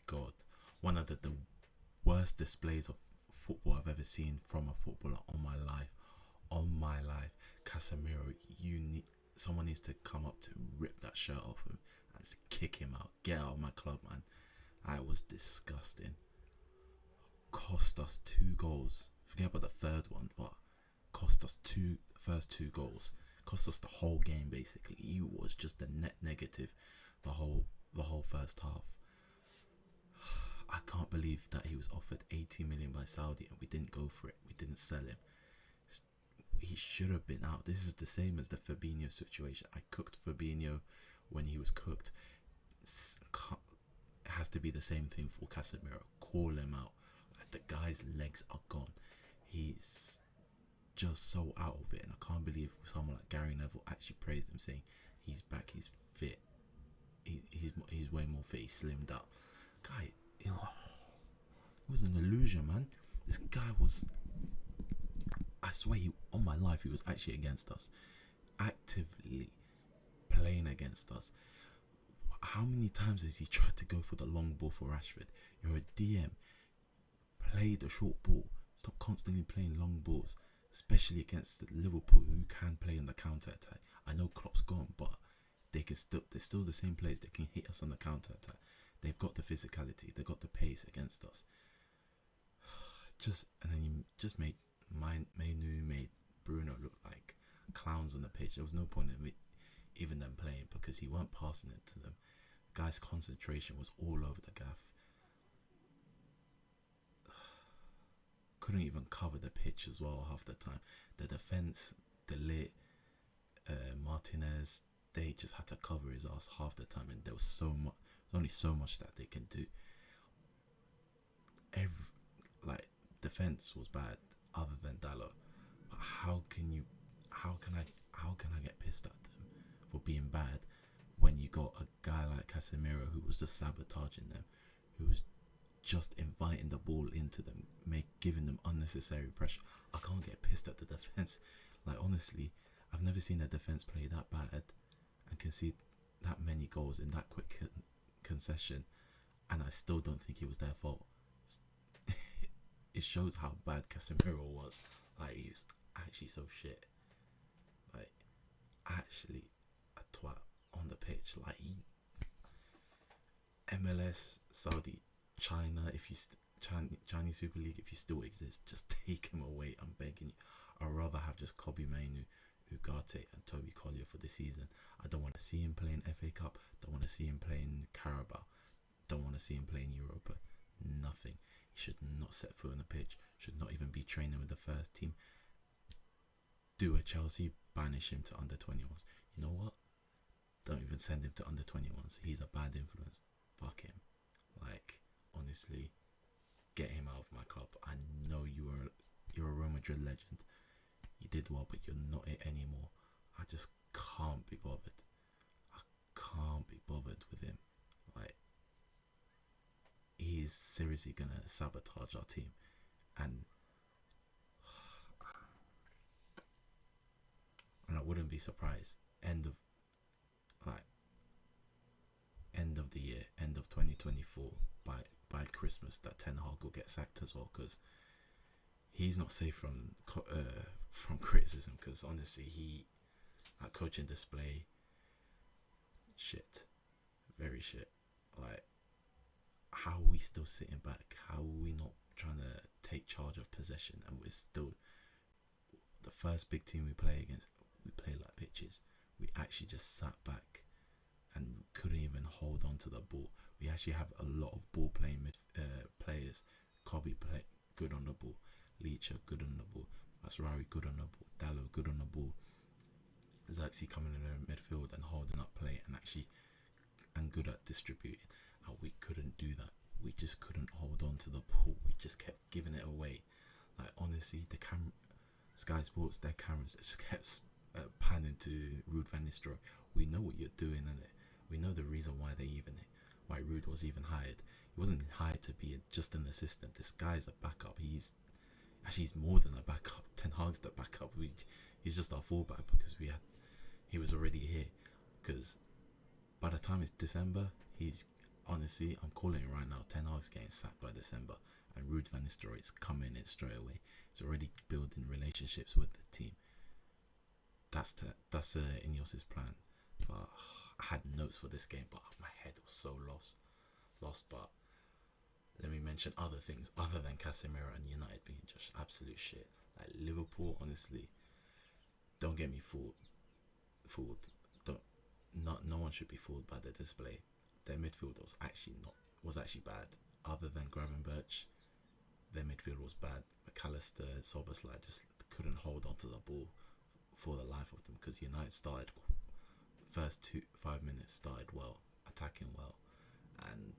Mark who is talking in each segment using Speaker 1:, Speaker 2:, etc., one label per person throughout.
Speaker 1: god, one of the worst displays of football I've ever seen from a footballer on my life. On my life, Casemiro, someone needs to come up to rip that shirt off him and just kick him out. Get out of my club, man. That was disgusting. Cost us 2 goals. Forget about the third one, but cost us first two goals. Cost us the whole game basically. He was just a net negative the whole first half. I can't believe that he was offered 80 million by Saudi and we didn't go for it. We didn't sell him. He should have been out. This is the same as the Fabinho situation. I cooked Fabinho when he was cooked. It has to be the same thing for Casemiro. Call him out. Like, the guy's legs are gone. He's just so out of it, and I can't believe someone like Gary Neville actually praised him, saying he's back, he's fit, he's way more fit, he's slimmed up. Guy, it was an illusion, man. This guy was, I swear, on my life, he was actually against us, actively playing against us. How many times has he tried to go for the long ball for Rashford? You're a DM. Play the short ball. Stop constantly playing long balls, especially against Liverpool, who can play on the counter attack. I know Klopp's gone, but they're still the same players. They can hit us on the counter attack. They've got the physicality. They've got the pace against us. And then you just made Bruno look like clowns on the pitch. There was no point in even them playing because he weren't passing it to them. Guy's concentration was all over the gaff. Couldn't even cover the pitch as well half the time. The defense, Delit, Martinez, they just had to cover his ass half the time, and there was only so much that they can do. Defense was bad other than Dalot. But how can I get pissed at them for being bad when you got a guy like Casemiro who was just sabotaging them, who was just inviting the ball into them, giving them unnecessary pressure? I can't get pissed at the defense. Like, honestly, I've never seen a defense play that bad and concede that many goals in that quick concession, and I still don't think it was their fault. It shows how bad Casemiro was. Like, he was actually so shit. Like, actually a twat on the pitch. Like, MLS, Saudi, China, Chinese Super League, if you still exist, just take him away. I'm begging you. I'd rather have just Kobe Mainu, Ugarte, and Toby Collier for the season. I don't want to see him playing FA Cup. Don't want to see him playing Carabao. Don't want to see him playing Europa. Nothing. He should not set foot on the pitch. Should not even be training with the first team. Do a Chelsea, banish him to under 21s. You know what? Don't even send him to under 21s. He's a bad influence. Fuck him. Like, honestly, get him out of my club. I know you're a Real Madrid legend. You did well, but you're not it anymore. I just can't be bothered. I can't be bothered with him. Like, he's seriously gonna sabotage our team, and I wouldn't be surprised. End of the year, end of 2024, by Christmas, that Ten Hag will get sacked as well, because he's not safe from criticism. Because honestly, that coaching display, shit, very shit. Like, how are we still sitting back? How are we not trying to take charge of possession? And we're still the first big team we play against. We play like bitches. We actually just sat back and couldn't even hold on to the ball. We actually have a lot of ball playing players. Kobe play good on the ball. Leacher good on the ball. Masrari good on the ball. Dallo good on the ball. Xerxes coming in the midfield and holding up play and good at distributing. And we couldn't do that. We just couldn't hold on to the ball. We just kept giving it away. Like, honestly, Sky Sports, their cameras just kept panning to Ruud van Nistelrooy. We know what you're doing, innit? We know the reason why why Ruud was even hired. He wasn't hired to be just an assistant. This guy's a backup. He's more than a backup. Ten Hag's the backup. He's just our fullback because he was already here. Because by the time it's December, honestly, I'm calling it right now. Ten Hag's getting sacked by December, and Ruud van Nistelrooy's coming in straight away. He's already building relationships with the team. That's Ineos's plan. But I had notes for this game, but my head was so lost. But let me mention other things other than Casemiro and United being just absolute shit. Like Liverpool, honestly, don't get me fooled. No one should be fooled by the display. Their midfield was actually bad. Other than Gravenberch, their midfield was bad. McAllister, Soboslai just couldn't hold onto the ball for the life of them, because United started first 5 minutes started well, attacking well, and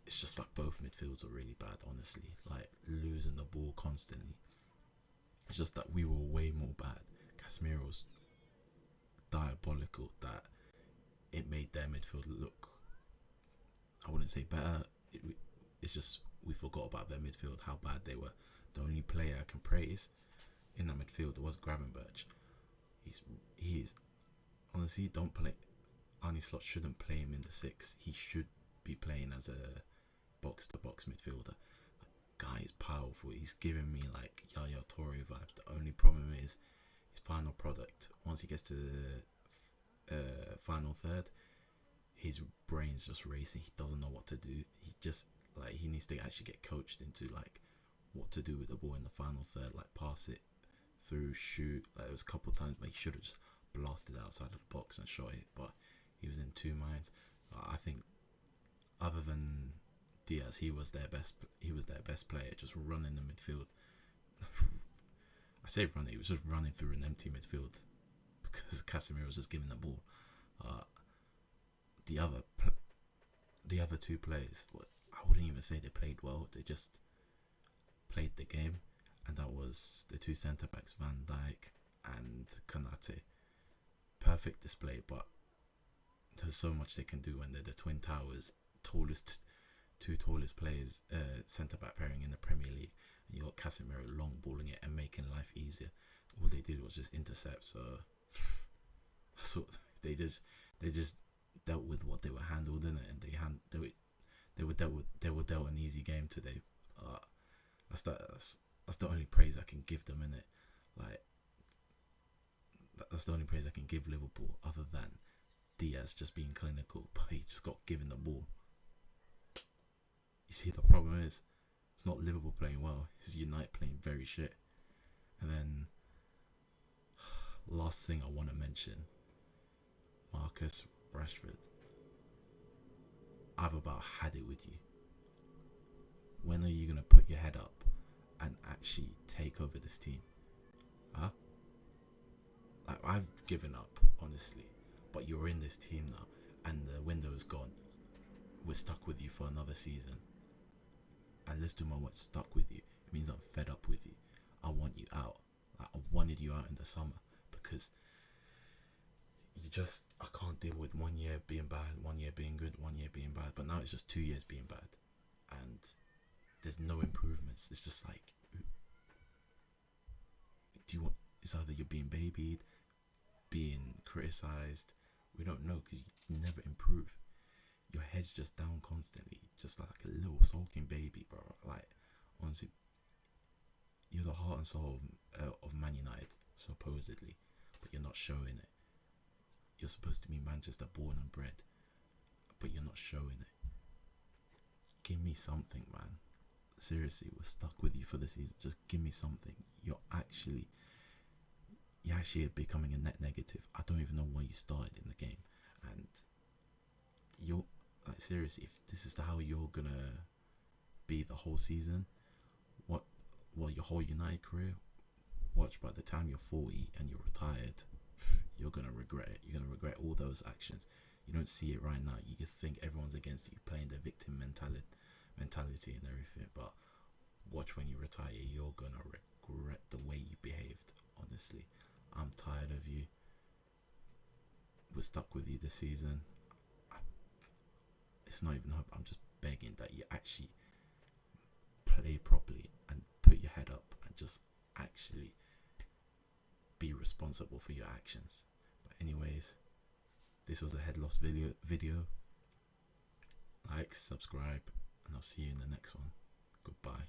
Speaker 1: it's just like both midfields were really bad, honestly, like losing the ball constantly. It's just that we were way more bad. Casemiro was diabolical, that it made their midfield look, I wouldn't say better, it's just we forgot about their midfield, how bad they were. The only player I can praise in that midfield was Gravenberch. He's honestly, don't play. Arne Slot shouldn't play him in the 6. He should be playing as a box-to-box midfielder. Guy is powerful. He's giving me like Yaya Toure vibes. The only problem is his final product. Once he gets to the final third, his brain's just racing. He doesn't know what to do. He needs to actually get coached into like what to do with the ball in the final third. Like pass it through, shoot. Like there was a couple of times he should have just blasted outside of the box and shot it, but he was in two minds. I think other than Diaz, he was their best player, just running the midfield. I say running, he was just running through an empty midfield because Casemiro was just giving the ball. The other two players, I wouldn't even say they played well. They just played the game, and that was the two centre backs, Van Dijk and Konate. Perfect display, but there's so much they can do when they're the Twin Towers, two tallest players, centre back pairing in the Premier League, and you got Casemiro long balling it and making life easier. All they did was just intercept. So that's what they just dealt with what they were handled in it, and they were dealt an easy game today. That's the only praise I can give them in it. Like that's the only praise I can give Liverpool, other than Diaz just being clinical, but he just got given the ball. You see, the problem is it's not Liverpool playing well, it's United playing very shit. And then last thing I want to mention, Marcus Rashford. I've about had it with you. When are you going to put your head up and actually take over this team? Huh? Like, I've given up, honestly. But you're in this team now, and the window's gone. We're stuck with you for another season. And let's do my what's stuck with you. It means I'm fed up with you. I want you out. Like, I wanted you out in the summer, because I can't deal with 1 year being bad, 1 year being good, 1 year being bad. But now it's just 2 years being bad, and there's no improvements. It's just like, it's either you're being babied, being criticised. We don't know, because you never improve. Your head's just down constantly, just like a little sulking baby, bro. Like, honestly, you're the heart and soul of Man United, supposedly, but you're not showing it. You're supposed to be Manchester born and bred, but you're not showing it. Give me something, man. Seriously, we're stuck with you for the season. Just give me something. You're actually becoming a net negative. I don't even know why you started in the game, and you're like, seriously, if this is how you're gonna be the whole season, your whole United career, watch, by the time you're 40 and you're retired, you're gonna regret it. You're gonna regret all those actions. You don't see it right now. You think everyone's against you, playing the victim mentality and everything, but watch when you retire, you're gonna regret the way you behaved. Honestly, I'm tired of you. We're stuck with you this season. It's not even hope. I'm just begging that you actually play properly and put your head up and just actually be responsible for your actions. But anyways, this was a head loss video. Like like, subscribe, and I'll see you in the next one. Goodbye.